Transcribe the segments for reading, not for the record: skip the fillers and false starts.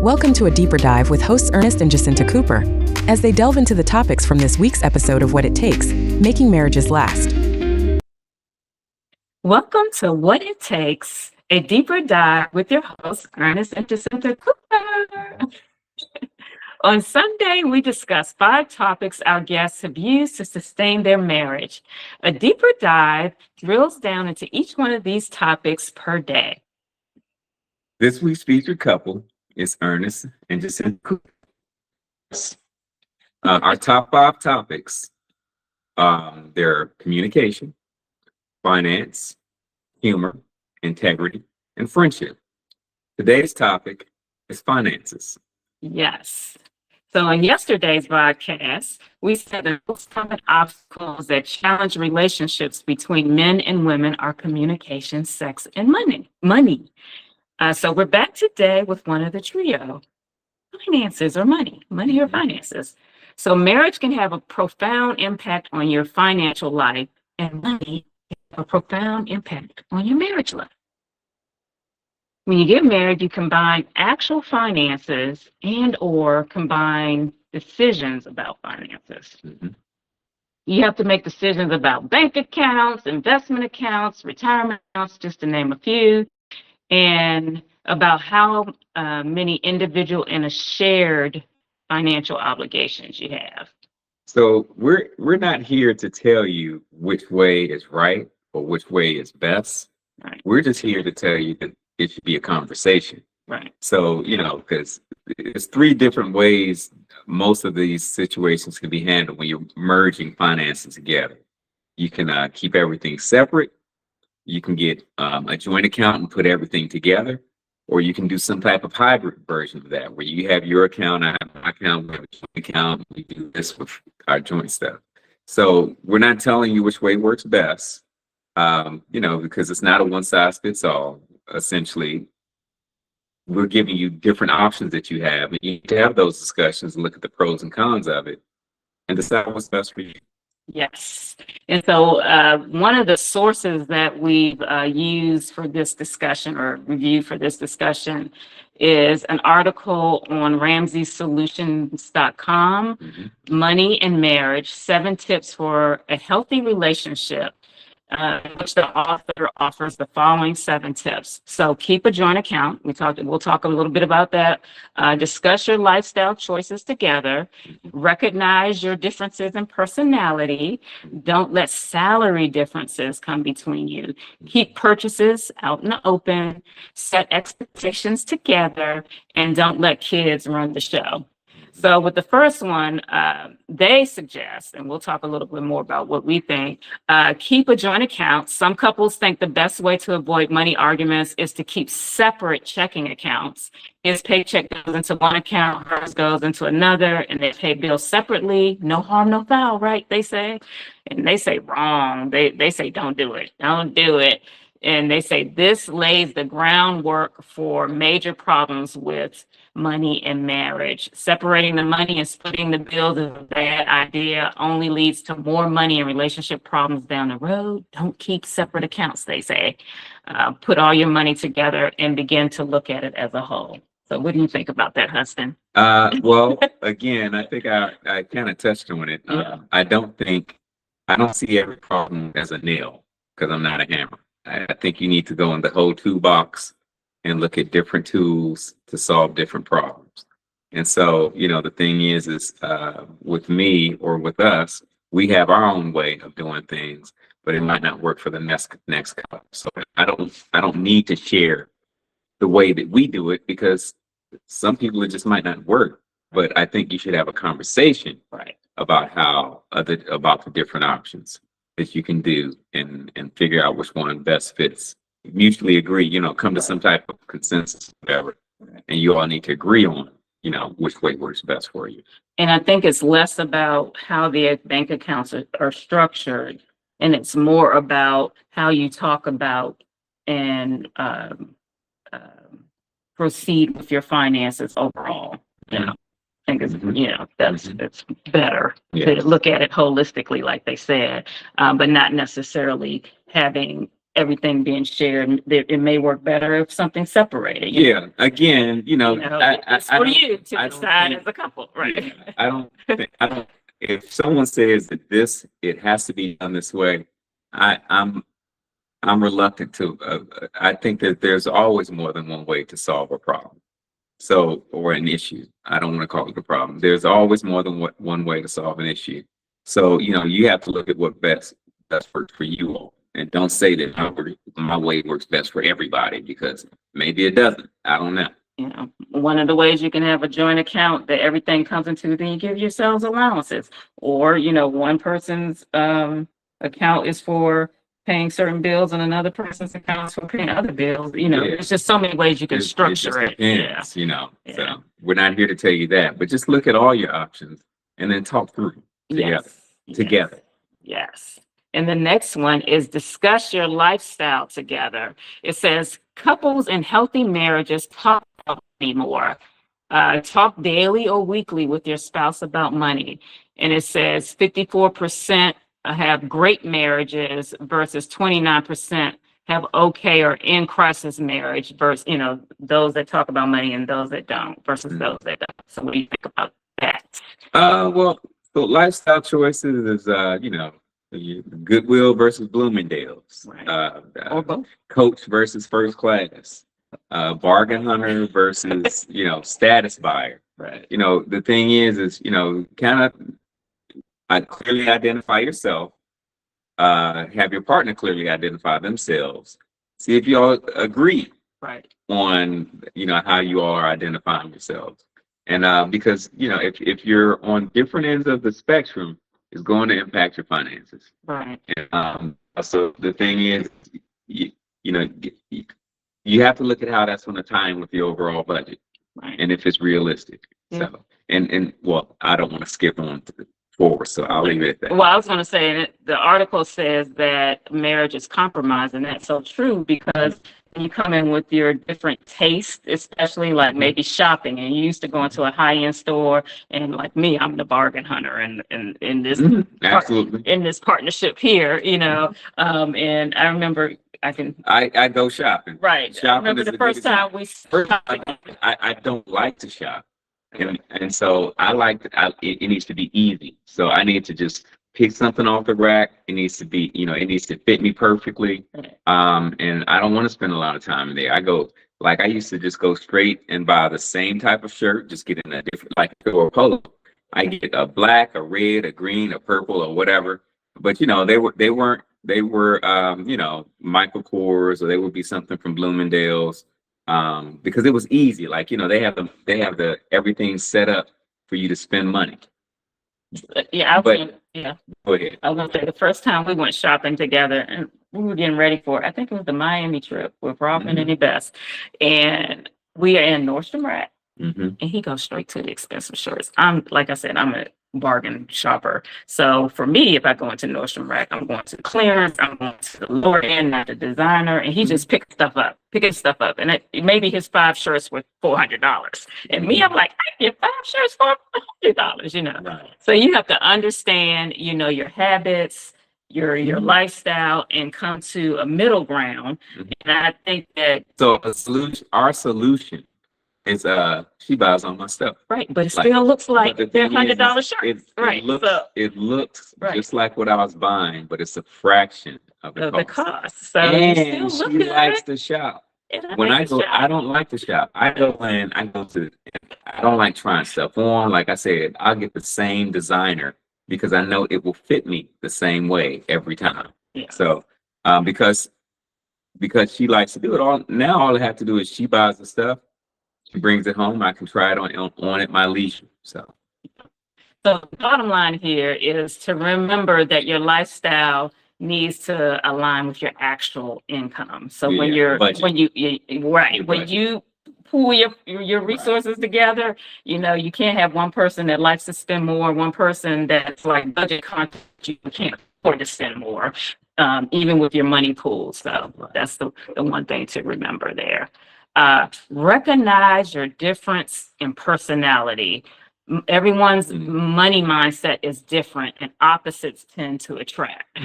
Welcome to a deeper dive with hosts Ernest and Jacinta Cooper, as they delve into the topics from this week's episode of What It Takes, Making Marriages Last. Welcome to What It Takes, a deeper dive with your hosts Ernest and Jacinta Cooper. On Sunday, we discuss 5 topics our guests have used to sustain their marriage. A deeper dive drills down into each one of these topics per day. This week's featured couple is Ernest and Jacinta Cooper. Our top 5 topics, they're communication, finance, humor, integrity, and friendship. Today's topic is finances. Yes. So in yesterday's broadcast, we said the most common obstacles that challenge relationships between men and women are communication, sex, and money. So we're back today with one of the trio, finances or money or finances. So marriage can have a profound impact on your financial life, and money can have a profound impact on your marriage life. When you get married, you combine actual finances and or combine decisions about finances. Mm-hmm. You have to make decisions about bank accounts, investment accounts, retirement accounts, just to name a few, and about how many individual and a shared financial obligations you have. So we're not here to tell you which way is right or which way is best. Right. We're just here to tell you that it should be a conversation. Right. So, because it's 3 different ways most of these situations can be handled when you're merging finances together. You can keep everything separate. You can get a joint account and put everything together, or you can do some type of hybrid version of that, where you have your account, I have my account, we have a joint account, we do this with our joint stuff. So we're not telling you which way works best, because it's not a one size fits all. Essentially, we're giving you different options that you have, and you need to have those discussions and look at the pros and cons of it and decide what's best for you. Yes. And so one of the sources that we've used for this discussion or reviewed for this discussion is an article on RamseySolutions.com, Mm-hmm. Money and Marriage, 7 Tips for a Healthy Relationship, in which the author offers the following 7 tips. So keep a joint account. We'll talk a little bit about that. Discuss your lifestyle choices together. Recognize your differences in personality. Don't let salary differences come between you. Keep purchases out in the open. Set expectations together, and don't let kids run the show. So with the first one, they suggest, and we'll talk a little bit more about what we think, keep a joint account. Some couples think the best way to avoid money arguments is to keep separate checking accounts. His paycheck goes into one account, hers goes into another, and they pay bills separately. No harm, no foul, right? They say. And they say wrong. They say don't do it. Don't do it. And they say this lays the groundwork for major problems with money and marriage. Separating the money and splitting the bills is a bad idea, only leads to more money and relationship problems down the road. Don't keep separate accounts, they say. Put all your money together and begin to look at it as a whole. So what do you think about that, Huston? Well, again, I think I kind of touched on it. Yeah. I don't see every problem as a nail, because I'm not a hammer. I think you need to go in the whole toolbox and look at different tools to solve different problems. And so, the thing is with me or with us, we have our own way of doing things, but it might not work for the next couple. So I don't need to share the way that we do it, because some people it just might not work. But I think you should have a conversation, Right, about about the different options that you can do and figure out which one best fits. Mutually agree, come to some type of consensus, whatever, and you all need to agree on, which way works best for you. And I think it's less about how the bank accounts are structured, and it's more about how you talk about and proceed with your finances overall. I think it's, it's better to look at it holistically, like they said, but not necessarily having everything being shared. It may work better if something's separated. Yeah, again, It's for you to I don't decide think- as a couple, right? yeah, I don't, if someone says that it has to be done this way, I'm reluctant to, I think that there's always more than one way to solve a problem. So, or an issue. I don't want to call it a problem. There's always more than one way to solve an issue. So, you have to look at what best works for you all. And don't say that my way works best for everybody, because maybe it doesn't. I don't know. One of the ways you can have a joint account that everything comes into, then you give yourselves allowances. Or, one person's account is for paying certain bills and another person's account is for paying other bills. There's just so many ways you can structure it. Depends, Yeah. So we're not here to tell you that, but just look at all your options and then talk through together. Yes. Together. Yes. And the next one is discuss your lifestyle together. It says couples in healthy marriages talk about money more. Talk daily or weekly with your spouse about money. And it says 54% have great marriages versus 29% have okay or in crisis marriage versus, those that talk about money and those that don't versus those that don't. So what do you think about that? Well, so lifestyle choices is, Goodwill versus Bloomingdale's, Right. Or both. Coach versus First Class, bargain hunter versus, status buyer. Right. The thing is, kind of clearly identify yourself, have your partner clearly identify themselves. See if you all agree Right. on, how you all are identifying yourselves. And because, if you're on different ends of the spectrum, it's going to impact your finances. Right. And, so the thing is, you have to look at how that's going to tie in with the overall budget, Right. and if it's realistic. Yeah. So, and well, I don't want to skip on forward, so I'll leave it at that. Well, I was going to say that the article says that marriage is compromise, and that's so true because you come in with your different tastes, especially like maybe shopping, and you used to go into a high-end store, and like me, I'm the bargain hunter, and in this Absolutely. in this partnership here, and I remember I go shopping. Right. I Shopping remember is the a first good time we shopped. I don't like to shop, and so it needs to be easy. So I need to just pick something off the rack. It needs to be, it needs to fit me perfectly. And I don't want to spend a lot of time in there. I used to just go straight and buy the same type of shirt, just get in a different, like or a polo. I get a black, a red, a green, a purple, or whatever. But they were Michael Kors, or they would be something from Bloomingdale's, because it was easy. Like, they have the everything set up for you to spend money. Yeah, Go ahead. I was gonna say the first time we went shopping together, and we were getting ready for, I think it was the Miami trip with Rob and Eddie Best, and we are in Nordstrom Rack, and he goes straight to the expensive shirts. Like I said, I'm a bargain shopper. So for me, if I go into Nordstrom Rack, I'm going to clearance, I'm going to the lower end, not the designer, and he just picking stuff up. And maybe his 5 shirts were $400. And me, I'm like, I get 5 shirts for $100, Right. So you have to understand, your habits, your lifestyle, and come to a middle ground. And I think that So our solution is she buys all my stuff. right, but it still looks like But the they're thing is, $100 shirts. Right. It looks Right. just like what I was buying, but it's a fraction of the The cost. cost. So you And still she look likes good. to shop. And When I like to go, shop. I don't like to shop. I don't like trying stuff on. Like I said, I'll get the same designer because I know it will fit me the same way every time. Yeah. So, because she likes to do it all I have to do is she buys the stuff, she brings it home, I can try it on at my leisure. So So the bottom line here is to remember that your lifestyle needs to align with your actual income. So when Yeah, you're budget. when you right Your when budget. you pool your resources together, you can't have one person that likes to spend more, one person that's like budget conscious, you can't afford to spend more, even with your money pool. So that's the one thing to remember there. Recognize your difference in personality. Everyone's money mindset is different, and opposites tend to attract.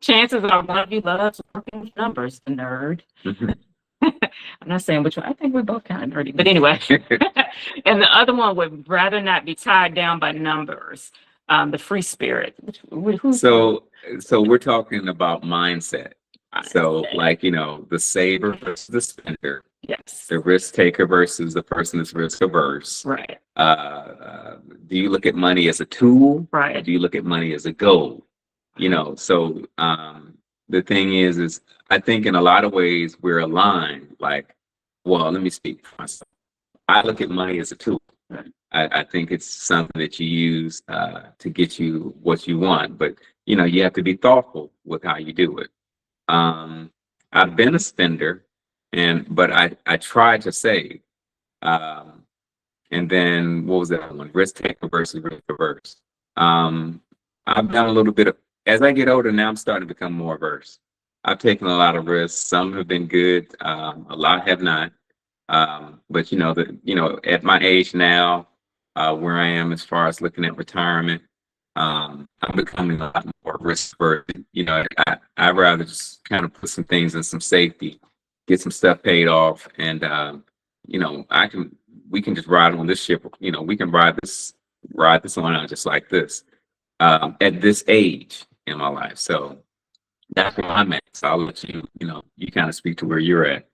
Chances are one of you loves working with numbers, the nerd. Mhm. I'm not saying which one. I think we're both kind of nerdy, but anyway. And the other one would rather not be tied down by numbers. The free spirit. Who's So we're talking about mindset. So mindset? like, the saver versus the spender, Yes. the risk taker versus the person that's risk averse. Right. Do you look at money as a tool? Or Right. do you look at money as a goal? So the thing is I think in a lot of ways we're aligned. Like, well, let me speak for myself. I look at money as a tool. Right. I think it's something that you use to get you what you want, but you have to be thoughtful with how you do it. I've been a spender, but I try to save. Um, and then what was that one? Risk taker versus risk averse. I've done a little bit of, as I get older now, I'm starting to become more averse. I've taken a lot of risks. Some have been good, a lot have not. But at my age now, where I am as far as looking at retirement, I'm becoming a lot more risk averse. I'd rather just kind of put some things in some safety, get some stuff paid off, and we can just ride on this ship. We can ride this on out just like this at this age in my life. So that's where I'm at. So I'll let you kind of speak to where you're at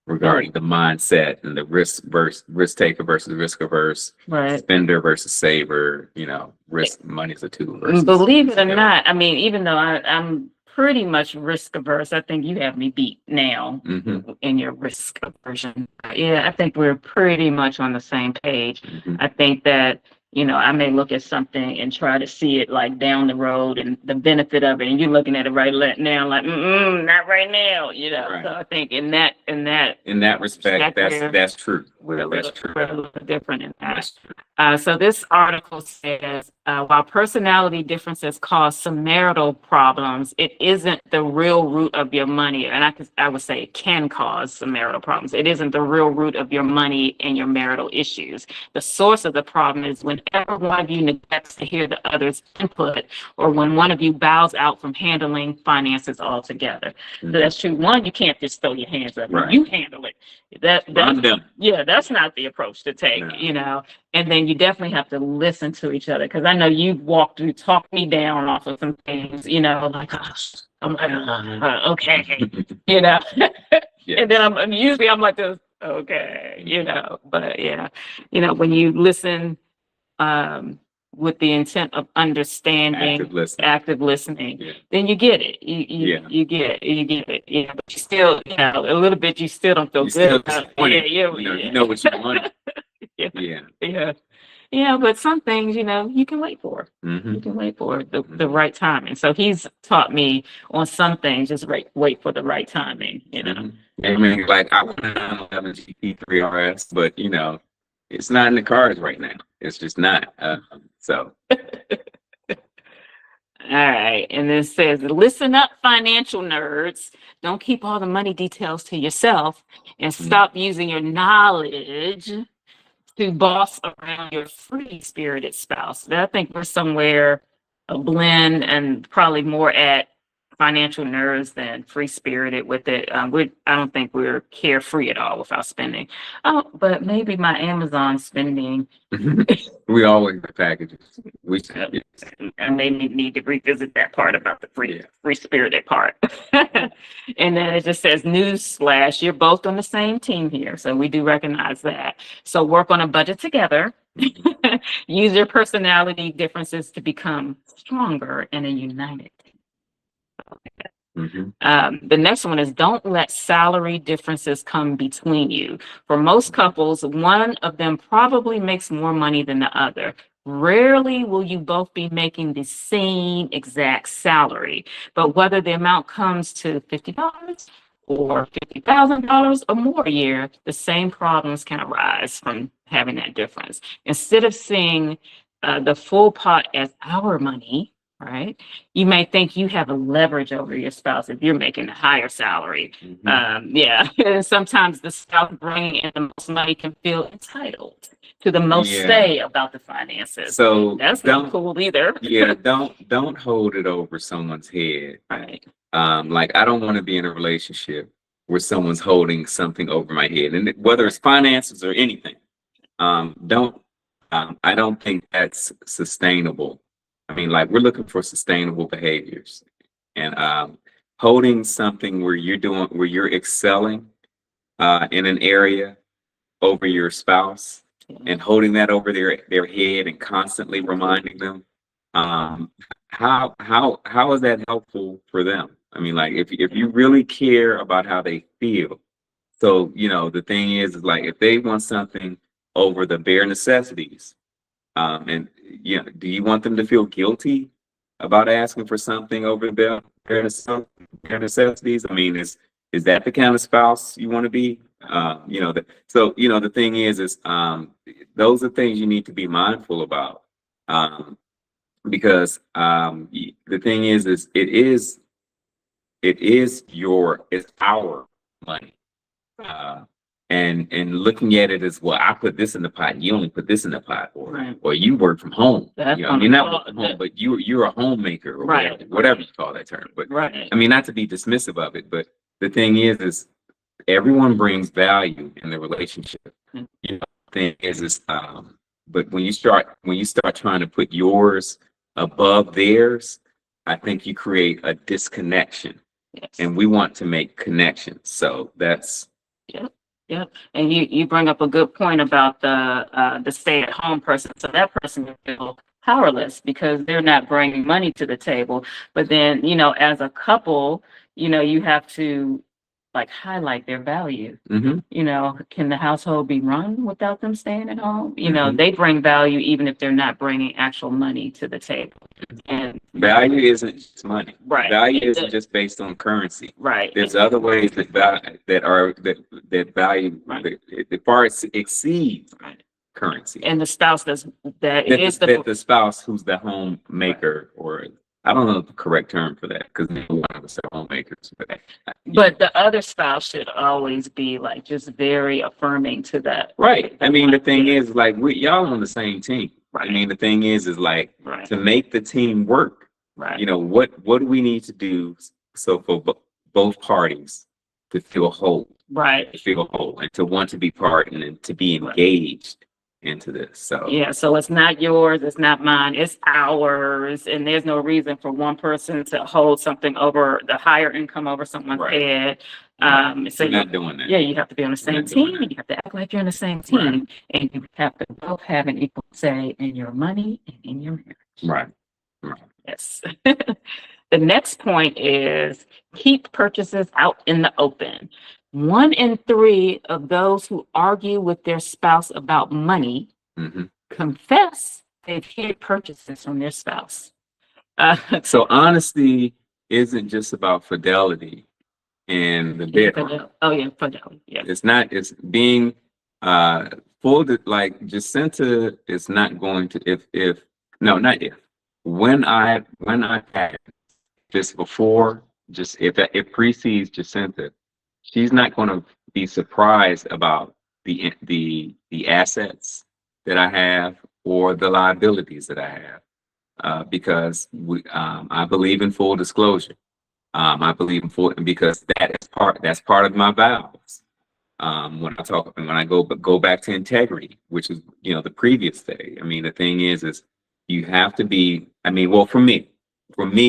regarding the mindset and the risk taker versus risk averse, Right. spender versus saver, risk money is a tool versus. Believe it or not, I mean, even though I'm pretty much risk averse, I think you have me beat now Mhm. in your risk aversion. Yeah, I think we're pretty much on the same page. Mhm. I think that, I may look at something and try to see it like down the road and the benefit of it, and you're looking at it now, like, not right now, Right. So I think in that In that respect, that's true. we're a That's little, true. we're a little different in that. That's true. So this article says, while personality differences cause some marital problems, it isn't the real root of your money. And I would say it can cause some marital problems. It isn't the real root of your money and your marital issues. The source of the problem is whenever one of you neglects to hear the other's input, or when one of you bows out from handling finances altogether. So that's true. One, you can't just throw your hands up. Right. You handle it. I'm done. Yeah, that's not the approach to take, No. And then you definitely have to listen to each other, because I know you've talked me down off of some things, like, I'm like, okay, Yeah. and then I'm like this, okay, but yeah, when you listen, with the intent of understanding, active listening, Yeah. then you get it. You get it. Yeah, but you still, a little bit, you still don't feel You still good. disappointed. Yeah. You know what you want. Yeah. Yeah, but some things, you can wait for. Mhm. You can wait for the right timing. So he's taught me on some things, just wait for the right timing, Mhm. I mean, like I want a 911 GP3 RS, but it's not in the cards right now. It's just not. So All right. And then it says, listen up, financial nerds. Don't keep all the money details to yourself, and stop using your knowledge to boss around your free-spirited spouse. I think we're somewhere a blend, and probably more at financial nerds than free-spirited with it. I don't think we're carefree at all with our spending. Oh, but maybe my Amazon spending, we always have packages. I may need to revisit that part about the free-spirited part. And then it just says, newsflash, you're both on the same team here. So we do recognize that. So work on a budget together. Use your personality differences to become stronger and a united team. The next one is, don't let salary differences come between you. For most couples, one of them probably makes more money than the other. Rarely will you both be making the same exact salary, but whether the amount comes to $50 or $50,000 or more a year, the same problems can arise from having that difference. Instead of seeing the full pot as our money, right? You may think you have a leverage over your spouse if you're making a higher salary. Yeah, and sometimes the spouse bringing in the most money can feel entitled to the most Yeah. say about the finances. So That's not don't, cool either. yeah, don't hold it over someone's head. Right, Like I don't want to be in a relationship where someone's holding something over my head, and whether it's finances or anything. Don't I don't think that's sustainable. I mean, like we're looking for sustainable behaviors, and holding something where you're excelling in an area over your spouse, and holding that over their head and constantly reminding them, um, how is that helpful for them? I mean, like if you really care about how they feel, so the thing is like if they want something over the bare necessities, and do you want them to feel guilty about asking for something over the bare necessities? I mean, is that the kind of spouse you want to be? The thing is those are things you need to be mindful about, because the thing is it's our money. And looking at it as, well, I put this in the pot and you only put this in the pot, right. or you work from home. That's You're gonna not cause working from home, but you're a homemaker, or Right. whatever you call that term. But Right. I mean, not to be dismissive of it, but the thing is everyone brings value in the relationship. Mm. The thing is but when you start trying to put yours above theirs, I think you create a disconnection, Yes. and we want to make connections. So that's. Yep. And you bring up a good point about the stay-at-home person. So that person will feel powerless because they're not bringing money to the table. But then, as a couple, you have to like highlight their value. Can the household be run without them staying at home? They bring value even if they're not bringing actual money to the table. And Value isn't just money. Right. Value isn't just based on currency. right. There's other ways that value Right. that far exceeds Right. currency. And the spouse that That is the spouse who's the homemaker, or I don't know the correct term for that, because neither one of us are homemakers. But the other spouse should always be like just very affirming to that. Right. I mean, the thing is, like, y'all on the same team. Right. I mean, the thing is like, Right. to make the team work, Right. what do we need to do so for both parties to feel whole, Right. and to want to be part and to be engaged into this. So Yeah. So it's not yours. It's not mine. It's ours. And there's no reason for one person to hold something over the higher income over someone's Right. head. So we're not doing that. yeah, you have to be on the same not doing team, that. and you have to act like you're on the same team, and you have to both have an equal say in your money and in your marriage. Right. Yes. The next point is keep purchases out in the open. 1 in 3 of those who argue with their spouse about money Mhm. confess they've hid purchases from their spouse. So honesty isn't just about fidelity in the bedroom. Oh yeah, fidelity. Yeah. It's not. It's being full. Like Jacinta is not going to. If no, not if. When I had just before, just if it precedes Jacinta, she's not going to be surprised about the assets that I have or the liabilities that I have, because I believe in full disclosure. I believe in full, because that's part of my vows. When I go back to integrity, which is the previous day. I mean, the thing is you have to be. I mean, well, for me,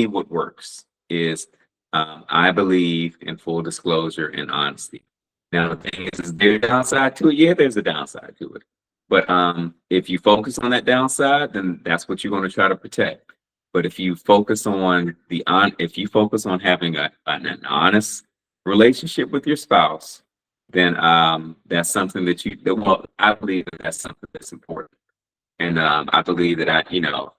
what works is I believe in full disclosure and honesty. Now, the thing is there a downside to it? Yeah, there's a downside to it. But if you focus on that downside, then that's what you're going to try to protect. But if you focus on having an honest relationship with your spouse, then that's something I believe that's something that's important. And I believe that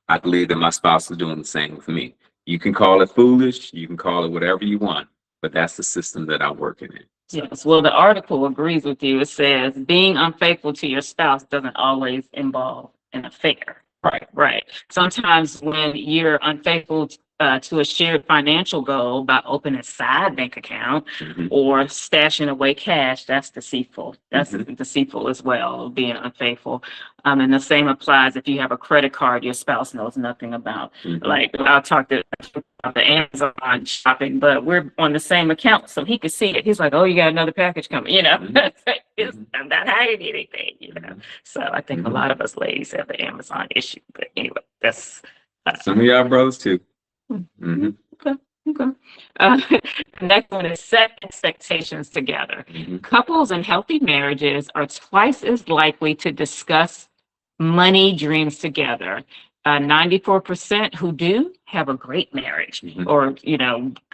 I believe that my spouse is doing the same with me. You can call it foolish, you can call it whatever you want, but that's the system that I'm working in. Yes, well, the article agrees with you. It says being unfaithful to your spouse doesn't always involve an affair. Right. Right. Sometimes when you're unfaithful to a shared financial goal by opening a side bank account Mhm. or stashing away cash, that's deceitful. That's Mhm. deceitful as well, being unfaithful. And the same applies if you have a credit card your spouse knows nothing about. Mhm. Like I'll talk about the Amazon shopping, but we're on the same account, so he could see it. He's like, "Oh, you got another package coming," Mhm. I'm not hiding anything. Mhm. So I think a Mhm. lot of us ladies have the Amazon issue. But anyway, that's Some of y'all brothers too. mm-hmm. Mhm. Okay. Okay. Uh, next one is set expectations together. Mhm. Couples in healthy marriages are twice as likely to discuss money dreams together. 94% who do have a great marriage Mhm. or,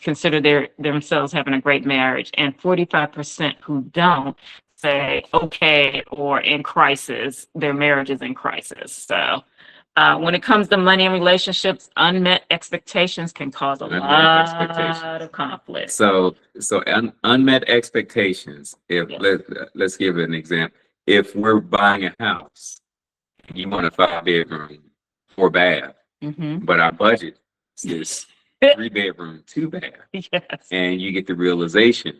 consider themselves having a great marriage, and 45% who don't say, okay, or in crisis, their marriage is in crisis. So, when it comes to money and relationships, unmet expectations can cause a Unmet expectations. lot of conflict. So unmet expectations. If Yes. let's give an example. If we're buying a house, you want a 5 bedroom, 4 bath, Mm-hmm. but our budget is 3 bedroom, 2 bath, Yes. and you get the realization,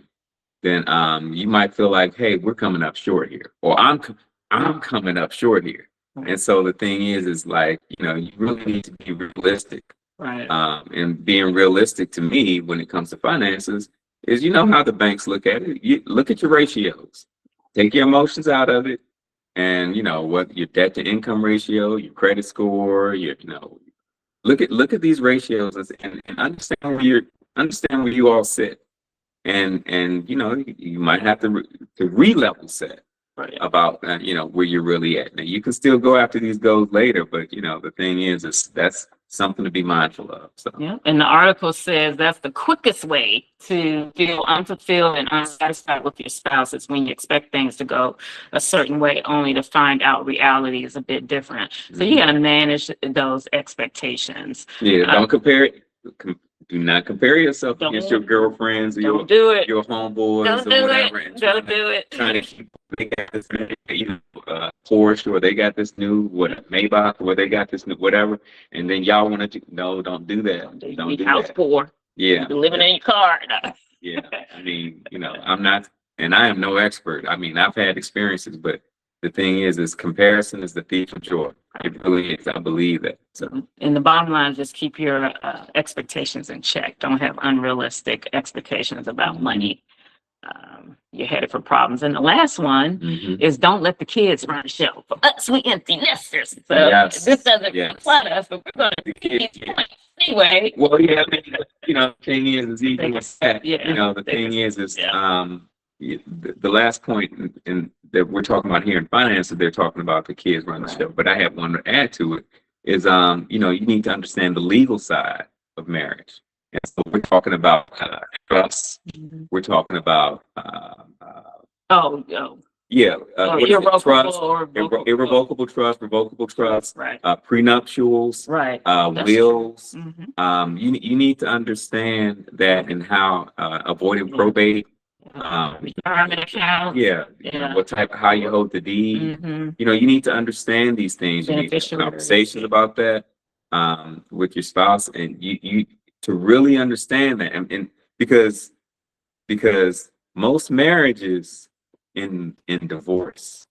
then you might feel like, hey, we're coming up short here, or I'm coming up short here. And so the thing is like, you really need to be realistic. Right. And being realistic to me when it comes to finances is, how the banks look at it. You look at your ratios, take your emotions out of it, and what your debt to income ratio, your credit score, look at these ratios and understand where you all sit, and you might have to re-level set Right. about where you're really at. Now you can still go after these goals later, but the thing is that's something to be mindful of. So Yeah. And the article says that's the quickest way to feel unfulfilled and unsatisfied with your spouse is when you expect things to go a certain way, only to find out reality is a bit different. So you got to manage those expectations. yeah, don't compare it. Do not compare yourself Don't- against your girlfriends or Don't do it. your homeboys Don't or do whatever. it. And Don't do it. trying to keep they got this Porsche, or they got this new Maybach, or they got this new whatever, and then y'all want to no, don't do that. Don't do House that. poor. Yeah, You're living in your car. yeah. I mean, I'm not, and I am no expert. I mean, I've had experiences, but the thing is comparison is the thief of joy. It really is. I believe that. So, And the bottom line is just keep your expectations in check. Don't have unrealistic expectations about money. You're headed for problems. And the last one mhm. is don't let the kids run the show. For us, we empty nesters. So Yes, this doesn't yes. apply to us, but we're going to keep Yeah. points anyway. Well, yeah, I mean, the thing is even with that, Yeah, the thing is, yeah. the last point in that we're talking about here in finances, they're talking about the kids run the show. But I have one to add to it is, you need to understand the legal side of marriage. And so we're talking about trust. Mhm. We're talking about, Oh, yeah, what is it? irrevocable Trust, or revocable. irrevocable trust, revocable trust, Right. prenuptials, Right. That's wills. true. Mhm. You need to understand that and how avoiding probate. Retirement account. Yeah, Yeah. what type, how you hold the deed. Mm-hmm. You need to understand these things. You need to have Beneficiaries. conversations about that with your spouse, and you to really understand that, and because most marriages in divorce,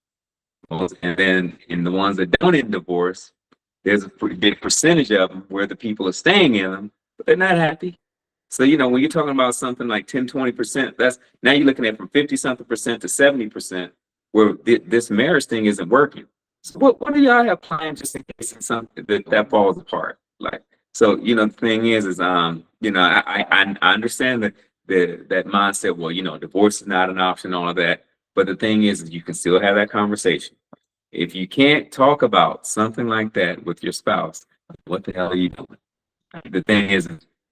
and then in the ones that don't end divorce, there's a big percentage of them where the people are staying in them, but they're not happy. So, when you're talking about something like 10-20%, that's now you're looking at from 50 something percent to 70%, where this marriage thing isn't working. So what do y'all have planned just in case something that falls apart? Like, so, the thing is, I understand that mindset. Well, divorce is not an option, all of that. But the thing is you can still have that conversation. If you can't talk about something like that with your spouse, what the hell are you doing? The thing is,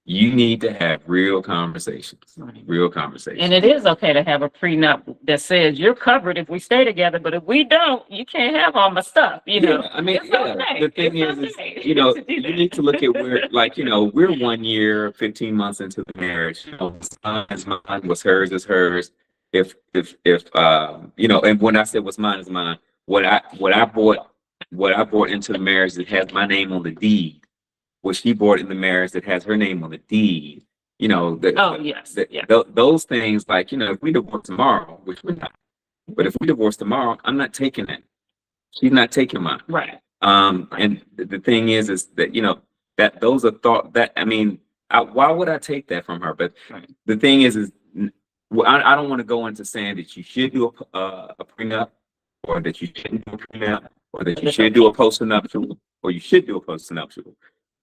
you need to have real conversations. Real conversations. And it is okay to have a prenup that says you're covered if we stay together, but if we don't, you can't have all my stuff. Yeah, I mean, It's yeah. okay. The thing It's is, okay you to do that. need to look at where, we're 1 year, 15 months into the marriage. What's mine is mine. What's hers is hers. If and when I said what's mine is mine, what I bought what I brought into the marriage that has my name on the deed, what she brought in the marriage that has her name on the deed. You know, Oh, yes, yeah. those things, like, you know, if we divorce tomorrow, which we're not, but if we divorce tomorrow, I'm not taking that. She's not taking mine. Right. And the thing is that, you know, that those are thought that, I mean, why would I take that from her? But Right. the thing is well, I don't want to go into saying that you should do a prenup, or that you shouldn't do a prenup, or that you should do a postnuptial, or you should do a postnuptial.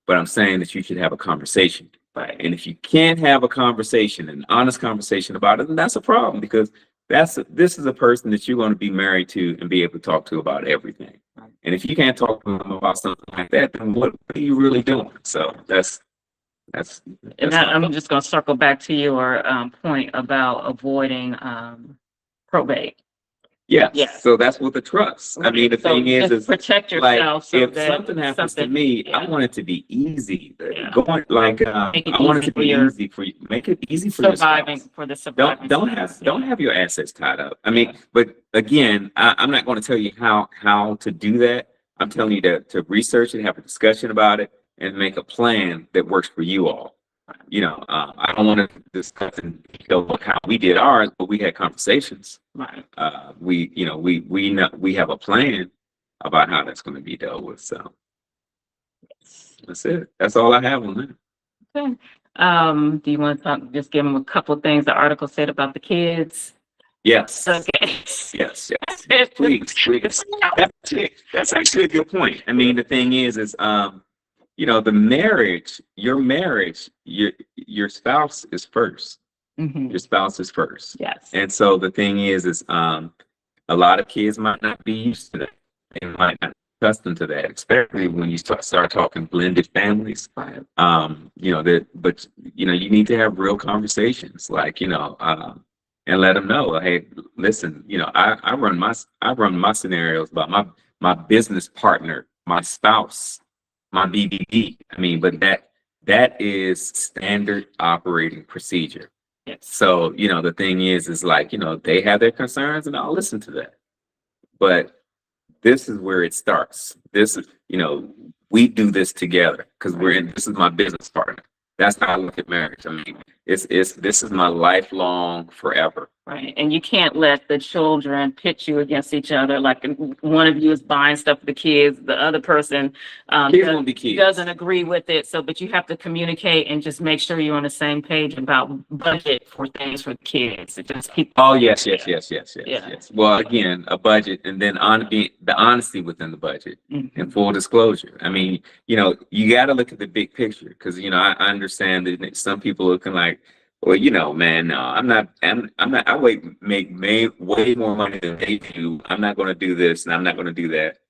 But I'm saying that you should have a conversation. Right. And if you can't have a conversation, an honest conversation about it, then that's a problem, because this is a person that you're going to be married to and be able to talk to about everything. Right. And if you can't talk to them about something like that, then what are you really doing? So that's And I'm just going to circle back to your point about avoiding probate. yeah. Yeah. So that's with the trust. I mean, the So thing just is protect like, yourself. So if that something happens to me, I yeah. want it to be easy. Yeah. Going like, Make it I want it easy to for be your easy for you. Make it easy for your surviving spouse. for the surviving. Don't have your assets tied up. I mean, but again, I'm not going to tell you how to do that. I'm telling you to research it, have a discussion about it, and make a plan that works for you all. You know, I don't want to discuss in detail how we did ours, but we had conversations. Right. We know we have a plan about how that's going to be dealt with. So that's it. That's all I have on that. Okay. Do you want to talk? Just give them a couple of things the article said about the kids. Yes. Okay. Yes. Please. That's actually a good point. I mean, the thing is you know, your marriage, your spouse is first. Mhm. Your spouse is first. Yes. And so the thing is a lot of kids might not be used to that. They might not be accustomed to that, especially when you start talking blended families. Right. You know, but you know, you need to have real conversations, like, you know, and let them know, hey, listen, you know, I run my scenarios about my business partner, my spouse, my BBD. I mean, but that is standard operating procedure. Yes. So, you know, the thing is like, you know, they have their concerns and I'll listen to that. But this is where it starts. This is, you know, we do this together because this is my business partner. That's how I look at marriage. I mean, this is my lifelong forever. Right. And you can't let the children pit you against each other. Like one of you is buying stuff for the kids, the other person Kids won't be kids. doesn't agree with it. So, but you have to communicate and just make sure you're on the same page about budget for things for the kids. It just keep. Oh, yes. Well, again, a budget, and then the honesty within the budget and full disclosure. I mean, you know, you got to look at the big picture, because, you know, I understand that some people looking like, well, you know, man, no, I'm not, I make way more money than they do. I'm not going to do this and I'm not going to do that.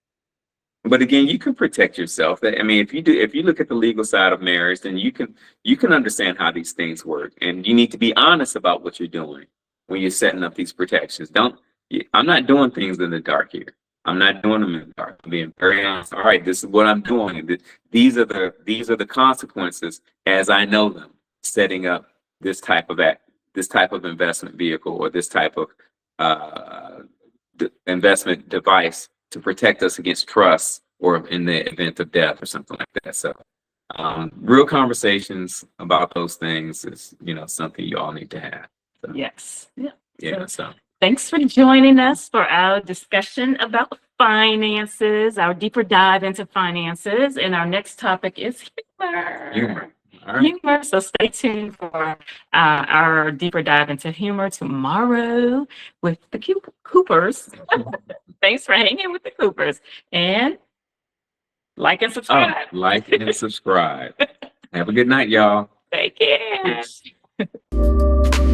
But again, you can protect yourself. I mean, if you look at the legal side of marriage, then you can understand how these things work, and you need to be honest about what you're doing when you're setting up these protections. I'm not doing things in the dark here. I'm not doing them in the dark. I'm being very honest. All right, this is what I'm doing. These are the consequences as I know them, setting up this type of investment vehicle, or this type of investment device to protect us against trust, or in the event of death or something like that. So real conversations about those things is, you know, something you all need to have. So, Yes. Yeah. yeah. So Thanks for joining us for our discussion about finances, our deeper dive into finances. And our next topic is humor. All right. Humor. So stay tuned for our deeper dive into humor tomorrow with the Coopers. Thanks for hanging with the Coopers. And like and subscribe. Like and subscribe. Have a good night, y'all. Take care. Peace.